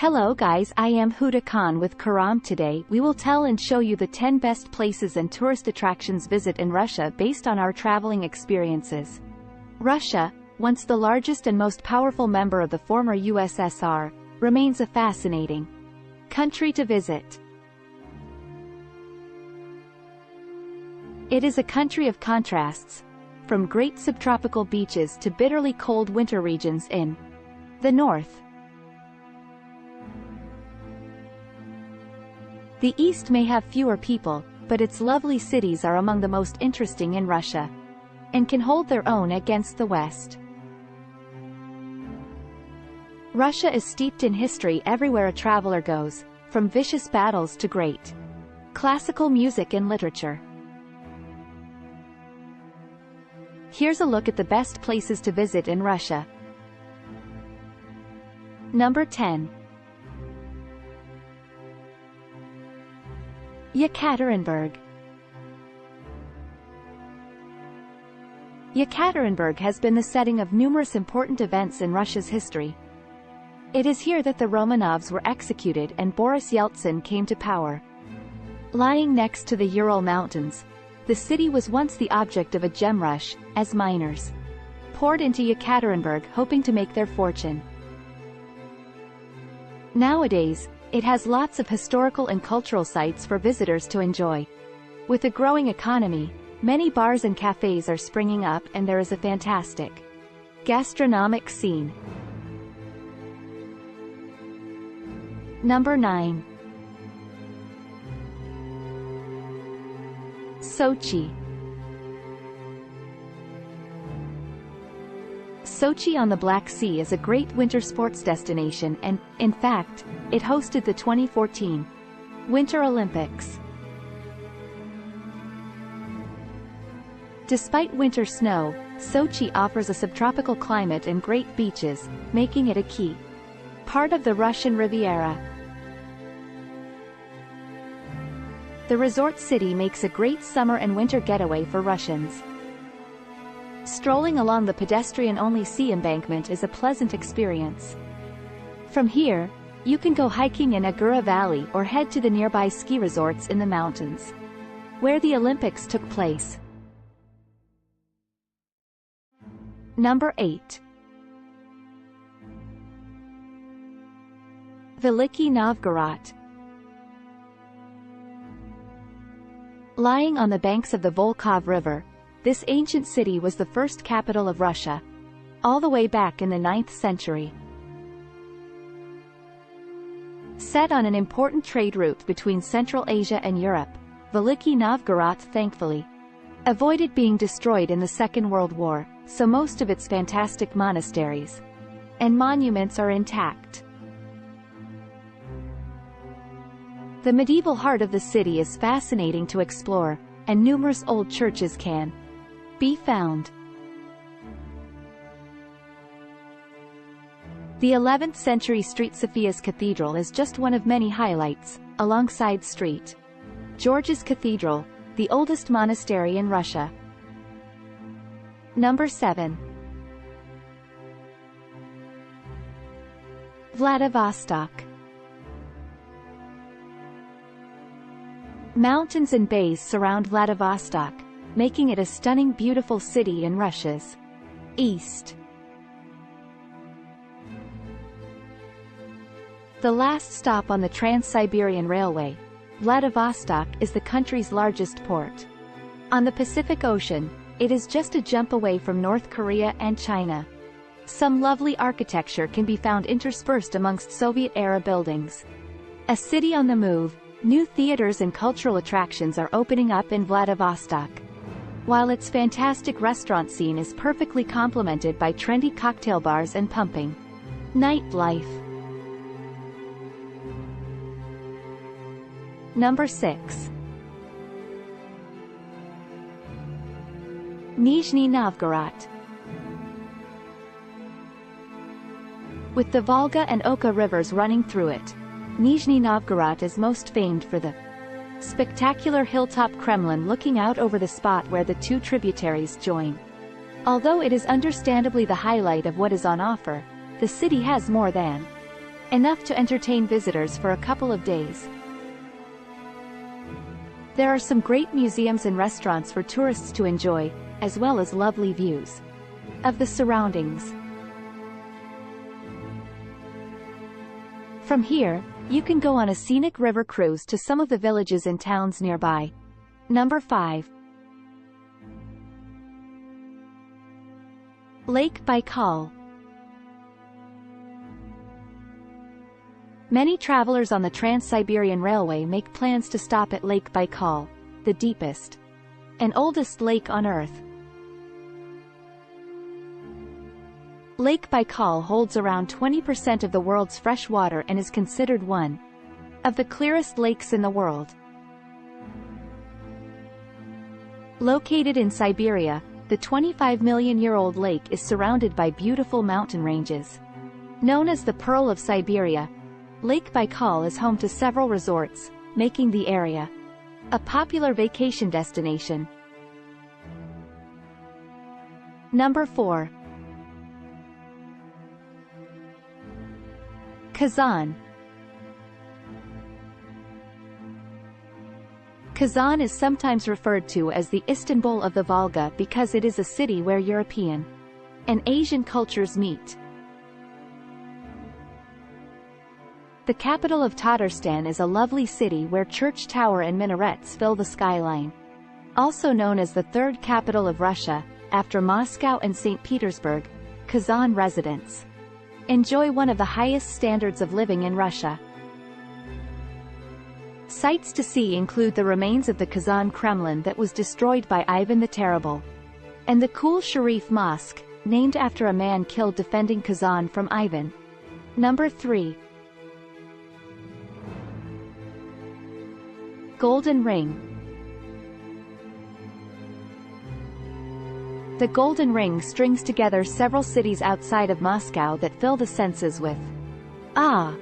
Hello guys, I am Huda Khan with Karam. Today we will tell and show you the 10 best places and tourist attractions visit in Russia based on our traveling experiences. Russia, once the largest and most powerful member of the former USSR, remains a fascinating country to visit. It is a country of contrasts, from great subtropical beaches to bitterly cold winter regions in the north. The east may have fewer people, but its lovely cities are among the most interesting in Russia, and can hold their own against the west. Russia is steeped in history everywhere a traveler goes, from vicious battles to great classical music and literature. Here's a look at the best places to visit in Russia. Number 10. Yakaterenberg. Yakaterenberg has been the setting of numerous important events in Russia's history. It is here that the Romanovs were executed and Boris Yeltsin came to power. Lying next to the Ural Mountains, the city was once the object of a gem rush, as miners poured into Yakaterenberg hoping to make their fortune. Nowadays, it has lots of historical and cultural sites for visitors to enjoy. With a growing economy, many bars and cafes are springing up and there is a fantastic gastronomic scene. Number 9. Sochi. Sochi on the Black Sea is a great winter sports destination and, in fact, it hosted the 2014 Winter Olympics. Despite winter snow, Sochi offers a subtropical climate and great beaches, making it a key part of the Russian Riviera. The resort city makes a great summer and winter getaway for Russians. Strolling along the pedestrian-only sea embankment is a pleasant experience. From here, you can go hiking in Agura Valley or head to the nearby ski resorts in the mountains, where the Olympics took place. Number 8. Valiki, Novgorod. Lying on the banks of the Volkhov River, this ancient city was the first capital of Russia, all the way back in the 9th century. Set on an important trade route between Central Asia and Europe, Veliki Novgorod thankfully avoided being destroyed in the Second World War, so most of its fantastic monasteries and monuments are intact. The medieval heart of the city is fascinating to explore, and numerous old churches can be found. The 11th century St. Sophia's Cathedral is just one of many highlights, alongside St. George's Cathedral, the oldest monastery in Russia. Number 7. Vladivostok. Mountains and bays surround Vladivostok, making it a stunning, beautiful city in Russia's east. The last stop on the Trans-Siberian Railway, Vladivostok is the country's largest port. On the Pacific Ocean, it is just a jump away from North Korea and China. Some lovely architecture can be found interspersed amongst Soviet-era buildings. A city on the move, new theaters and cultural attractions are opening up in Vladivostok, while its fantastic restaurant scene is perfectly complemented by trendy cocktail bars and pumping nightlife. Number 6. Nijni Novgorod. With the Volga and Oka rivers running through it, Nizhny Novgorod is most famed for the spectacular hilltop Kremlin looking out over the spot where the two tributaries join. Although it is understandably the highlight of what is on offer, the city has more than enough to entertain visitors for a couple of days. There are some great museums and restaurants for tourists to enjoy, as well as lovely views of the surroundings. From here, you can go on a scenic river cruise to some of the villages and towns nearby. Number 5. Lake Baikal. Many travelers on the Trans-Siberian Railway make plans to stop at Lake Baikal, the deepest and oldest lake on Earth. Lake Baikal holds around 20% of the world's fresh water and is considered one of the clearest lakes in the world. Located in Siberia, the 25-million-year-old lake is surrounded by beautiful mountain ranges. Known as the Pearl of Siberia, Lake Baikal is home to several resorts, making the area a popular vacation destination. Number 4. Kazan. Kazan is sometimes referred to as the Istanbul of the Volga because it is a city where European and Asian cultures meet. The capital of Tatarstan is a lovely city where church tower and minarets fill the skyline. Also known as the third capital of Russia, after Moscow and St. Petersburg, Kazan residents enjoy one of the highest standards of living in Russia. Sights to see include the remains of the Kazan Kremlin that was destroyed by Ivan the Terrible, and the Kul Sharif Mosque, named after a man killed defending Kazan from Ivan. Number 3. Golden Ring. The Golden Ring strings together several cities outside of Moscow that fill the senses with awe.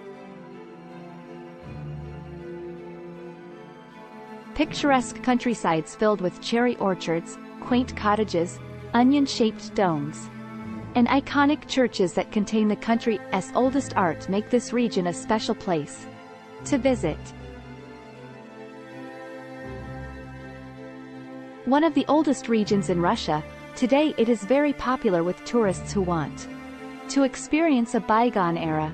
Picturesque countrysides filled with cherry orchards, quaint cottages, onion-shaped domes, and iconic churches that contain the country's oldest art make this region a special place to visit. One of the oldest regions in Russia, today it is very popular with tourists who want to experience a bygone era.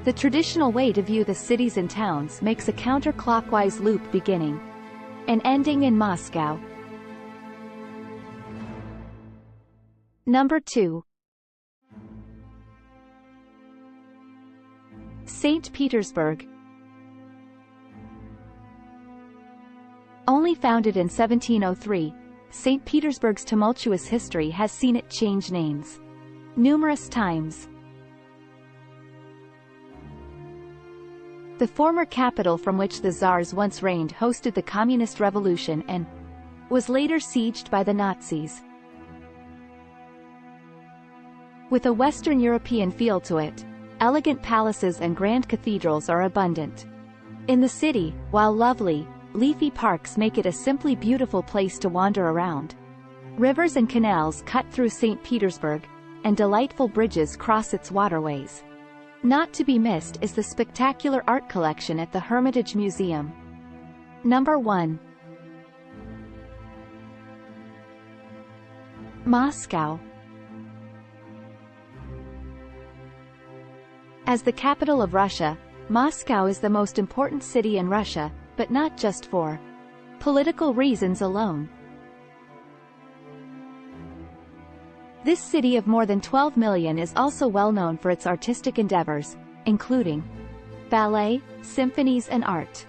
The traditional way to view the cities and towns makes a counterclockwise loop beginning and ending in Moscow. Number 2. St. Petersburg. Only founded in 1703, St. Petersburg's tumultuous history has seen it change names numerous times. The former capital from which the Tsars once reigned hosted the Communist Revolution and was later sieged by the Nazis. With a Western European feel to it, elegant palaces and grand cathedrals are abundant. In the city, while lovely, leafy parks make it a simply beautiful place to wander around. Rivers and canals cut through St. Petersburg, and delightful bridges cross its waterways. Not to be missed is the spectacular art collection at the Hermitage Museum. Number 1. Moscow. As the capital of Russia, Moscow is the most important city in Russia, but not just for political reasons alone. This city of more than 12 million is also well known for its artistic endeavors, including ballet, symphonies and art.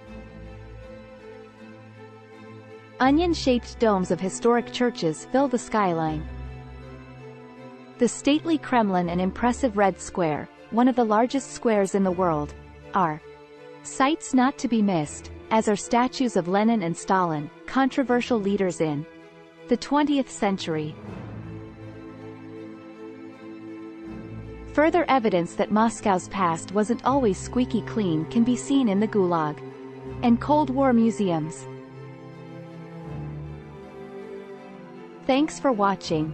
Onion-shaped domes of historic churches fill the skyline. The stately Kremlin and impressive Red Square, one of the largest squares in the world, are sights not to be missed, as are statues of Lenin and Stalin, controversial leaders in the 20th century. Further evidence that Moscow's past wasn't always squeaky clean can be seen in the Gulag and Cold War museums. Thanks for watching.